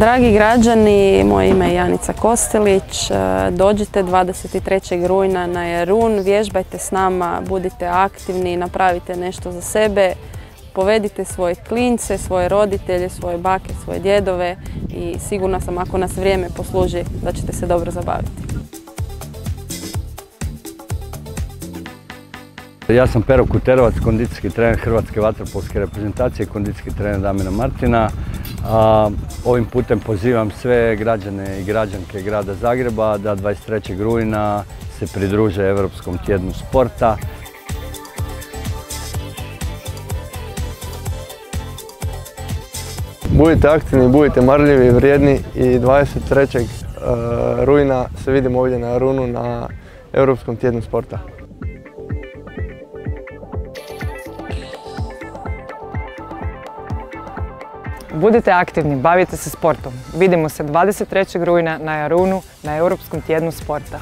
Dragi građani, moje ime je Janica Kostelić. Dođite 23. rujna na Jarun, vježbajte s nama, budite aktivni, napravite nešto za sebe, povedite svoje klince, svoje roditelje, svoje bake, svoje djedove i sigurna sam ako nas vrijeme posluži da ćete se dobro zabaviti. Ja sam Pero Kuterovac, kondicijski trener Hrvatske vaterpolske reprezentacije i kondicijski trener Damira Martina. Ovim putem pozivam sve građane i građanke grada Zagreba da 23. rujna se pridruže Europskom tjednu sporta. Budite aktivni, budite marljivi i vrijedni i 23. rujna se vidimo ovdje na Jarunu na Europskom tjednu sporta. Budite aktivni, bavite se sportom. Vidimo se 23. rujna na Jarunu na Europskom tjednu sporta.